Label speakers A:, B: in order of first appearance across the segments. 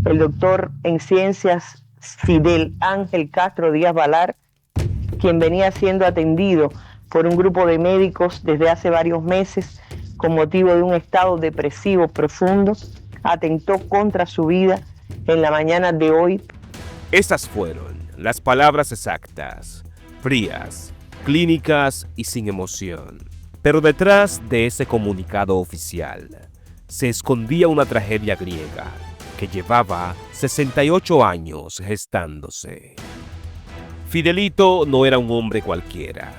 A: el doctor en ciencias Fidel Ángel Castro Díaz Balar, quien venía siendo atendido por un grupo de médicos desde hace varios meses con motivo de un estado depresivo profundo, atentó contra su vida en la mañana de hoy.
B: Esas fueron las palabras exactas, frías, clínicas y sin emoción. Pero detrás de ese comunicado oficial se escondía una tragedia griega que llevaba 68 años gestándose. Fidelito no era un hombre cualquiera,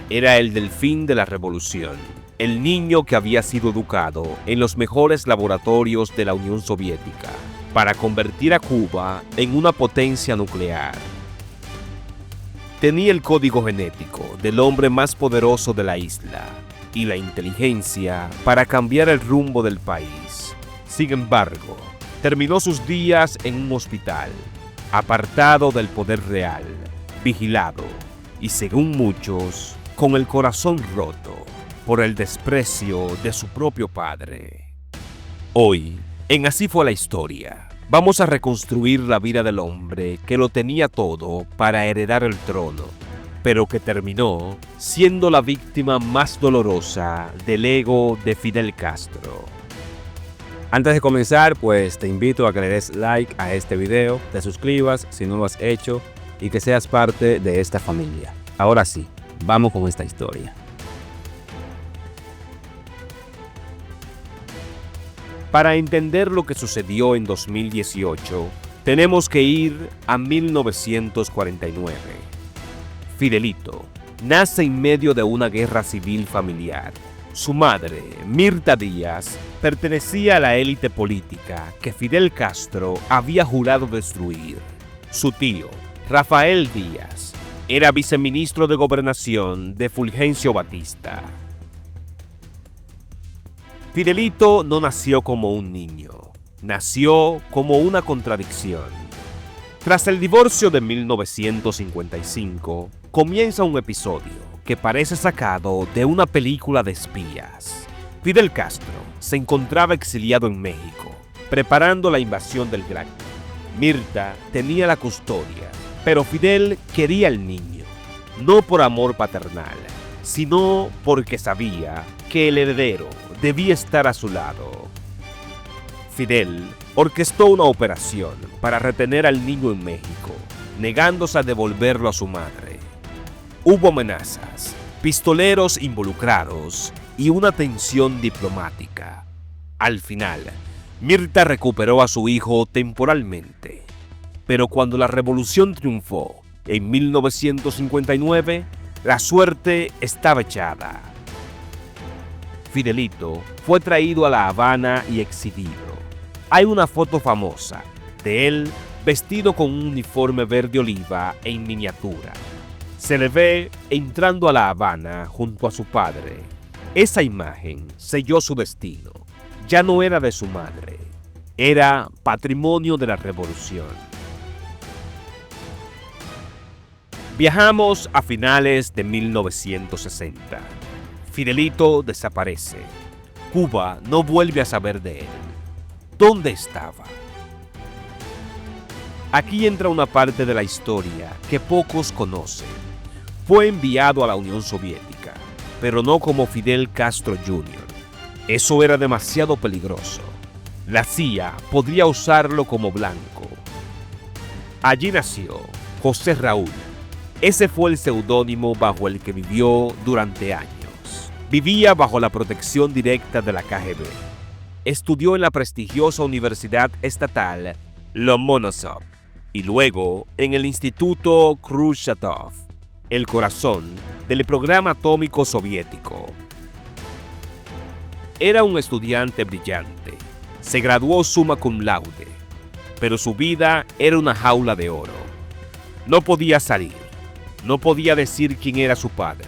B: era el delfín de la revolución, el niño que había sido educado en los mejores laboratorios de la Unión Soviética para convertir a Cuba en una potencia nuclear. Tenía el código genético del hombre más poderoso de la isla y la inteligencia para cambiar el rumbo del país. Sin embargo, terminó sus días en un hospital, apartado del poder real, vigilado y, según muchos, con el corazón roto por el desprecio de su propio padre. Hoy, en Así fue la historia, vamos a reconstruir la vida del hombre que lo tenía todo para heredar el trono, pero que terminó siendo la víctima más dolorosa del ego de Fidel Castro.
C: Antes de comenzar, pues te invito a que le des like a este video, te suscribas si no lo has hecho y que seas parte de esta familia. Ahora sí, vamos con esta historia.
B: Para entender lo que sucedió en 2018, tenemos que ir a 1949. Fidelito nace en medio de una guerra civil familiar. Su madre, Mirta Díaz, pertenecía a la élite política que Fidel Castro había jurado destruir. Su tío, Rafael Díaz, era viceministro de Gobernación de Fulgencio Batista. Fidelito no nació como un niño, nació como una contradicción. Tras el divorcio de 1955, comienza un episodio que parece sacado de una película de espías. Fidel Castro se encontraba exiliado en México, preparando la invasión del Gran. Mirta tenía la custodia, pero Fidel quería al niño, no por amor paternal, sino porque sabía que el heredero debía estar a su lado. Fidel orquestó una operación para retener al niño en México, negándose a devolverlo a su madre. Hubo amenazas, pistoleros involucrados y una tensión diplomática. Al final, Mirta recuperó a su hijo temporalmente, pero cuando la revolución triunfó en 1959, la suerte estaba echada. Fidelito fue traído a La Habana y exhibido. Hay una foto famosa de él vestido con un uniforme verde oliva en miniatura. Se le ve entrando a La Habana junto a su padre. Esa imagen selló su destino. Ya no era de su madre, era patrimonio de la revolución. Viajamos a finales de 1960. Fidelito desaparece. Cuba no vuelve a saber de él. ¿Dónde estaba? Aquí entra una parte de la historia que pocos conocen. Fue enviado a la Unión Soviética, pero no como Fidel Castro Jr. Eso era demasiado peligroso. La CIA podría usarlo como blanco. Allí nació José Raúl. Ese fue el seudónimo bajo el que vivió durante años. Vivía bajo la protección directa de la KGB. Estudió en la prestigiosa Universidad Estatal Lomonosov y luego en el Instituto Khrushchev, el corazón del programa atómico soviético. Era un estudiante brillante. Se graduó summa cum laude, pero su vida era una jaula de oro. No podía salir, no podía decir quién era su padre.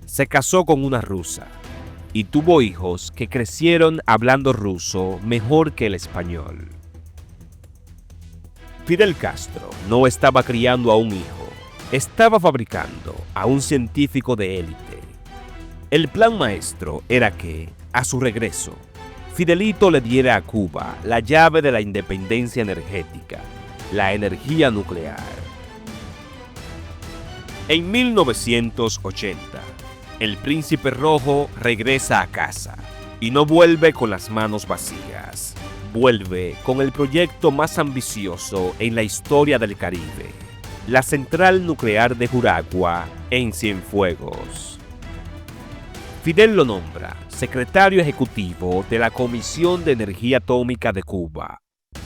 B: Se casó con una rusa y tuvo hijos que crecieron hablando ruso mejor que el español. Fidel Castro no estaba criando a un hijo, estaba fabricando a un científico de élite. El plan maestro era que, a su regreso, Fidelito le diera a Cuba la llave de la independencia energética, la energía nuclear. En 1980, el Príncipe Rojo regresa a casa y no vuelve con las manos vacías. Vuelve con el proyecto más ambicioso en la historia del Caribe, la central nuclear de Juragua en Cienfuegos. Fidel lo nombra secretario ejecutivo de la Comisión de Energía Atómica de Cuba.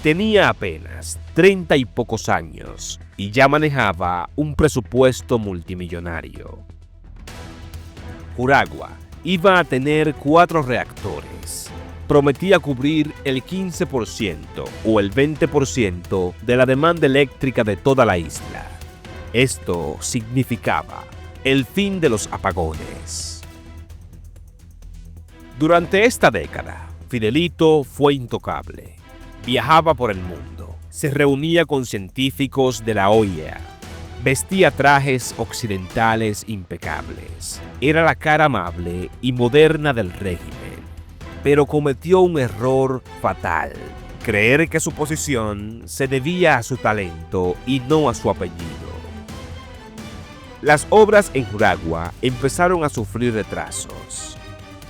B: Tenía apenas 30 y pocos años y ya manejaba un presupuesto multimillonario. Juragua iba a tener 4 reactores. Prometía cubrir el 15% o el 20% de la demanda eléctrica de toda la isla. Esto significaba el fin de los apagones. Durante esta década, Fidelito fue intocable. Viajaba por el mundo, se reunía con científicos de la OIEA, vestía trajes occidentales impecables. Era la cara amable y moderna del régimen, pero cometió un error fatal: creer que su posición se debía a su talento y no a su apellido. Las obras en Juragua empezaron a sufrir retrasos.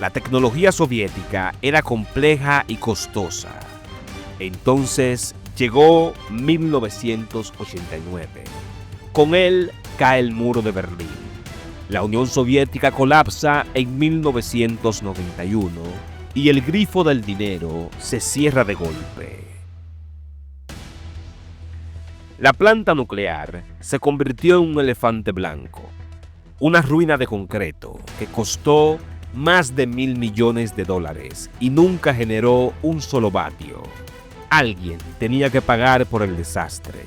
B: La tecnología soviética era compleja y costosa. Entonces llegó 1989. Con él cae el muro de Berlín. La Unión Soviética colapsa en 1991 y el grifo del dinero se cierra de golpe. La planta nuclear se convirtió en un elefante blanco, una ruina de concreto que costó más de $1.000 millones y nunca generó un solo vatio. Alguien tenía que pagar por el desastre,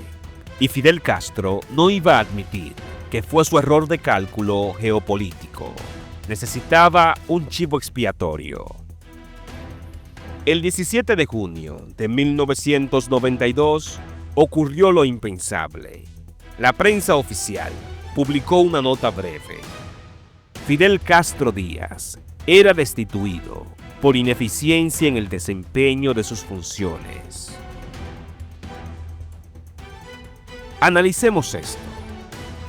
B: y Fidel Castro no iba a admitir que fue su error de cálculo geopolítico. Necesitaba un chivo expiatorio. El 17 de junio de 1992 ocurrió lo impensable. La prensa oficial publicó una nota breve. Fidel Castro Díaz era destituido por ineficiencia en el desempeño de sus funciones. Analicemos esto.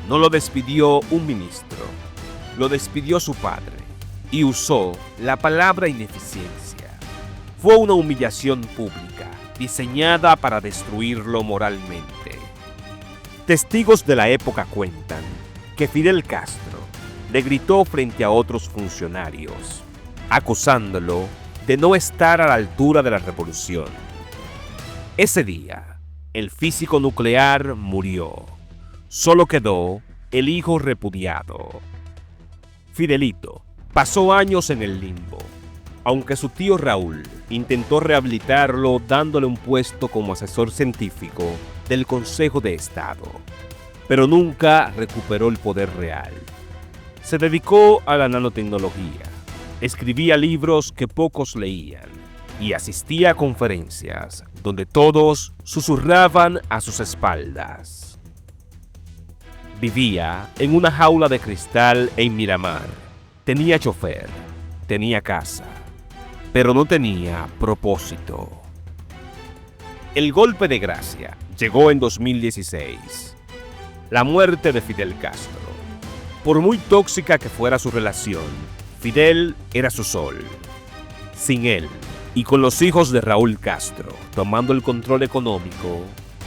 B: No lo despidió un ministro, lo despidió su padre y usó la palabra ineficiencia. Fue una humillación pública diseñada para destruirlo moralmente. Testigos de la época cuentan que Fidel Castro le gritó frente a otros funcionarios, acusándolo de no estar a la altura de la revolución. Ese día, el físico nuclear murió. Solo quedó el hijo repudiado. Fidelito pasó años en el limbo, aunque su tío Raúl intentó rehabilitarlo dándole un puesto como asesor científico del Consejo de Estado, pero nunca recuperó el poder real. Se dedicó a la nanotecnología, escribía libros que pocos leían y asistía a conferencias donde todos susurraban a sus espaldas. Vivía en una jaula de cristal en Miramar. Tenía chofer, tenía casa, pero no tenía propósito. El golpe de gracia llegó en 2016. La muerte de Fidel Castro. Por muy tóxica que fuera su relación, Fidel era su sol. Sin él, y con los hijos de Raúl Castro tomando el control económico,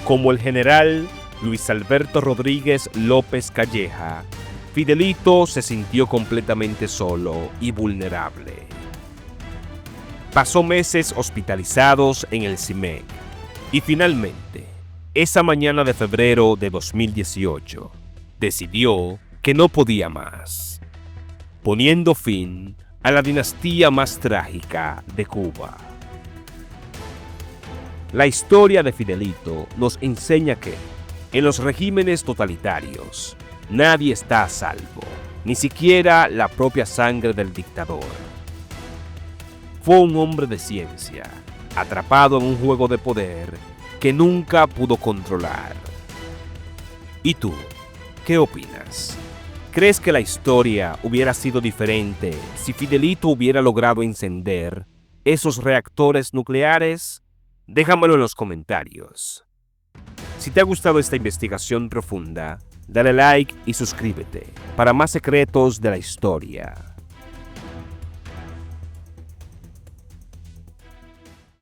B: como el general Luis Alberto Rodríguez López Calleja, Fidelito se sintió completamente solo y vulnerable. Pasó meses hospitalizados en el CIMEC y finalmente, esa mañana de febrero de 2018, decidió que no podía más, poniendo fin a la dinastía más trágica de Cuba. La historia de Fidelito nos enseña que, en los regímenes totalitarios, nadie está a salvo, ni siquiera la propia sangre del dictador. Fue un hombre de ciencia, atrapado en un juego de poder que nunca pudo controlar. ¿Y tú, qué opinas? ¿Crees que la historia hubiera sido diferente si Fidelito hubiera logrado encender esos reactores nucleares? Déjamelo en los comentarios. Si te ha gustado esta investigación profunda, dale like y suscríbete para más secretos de la historia.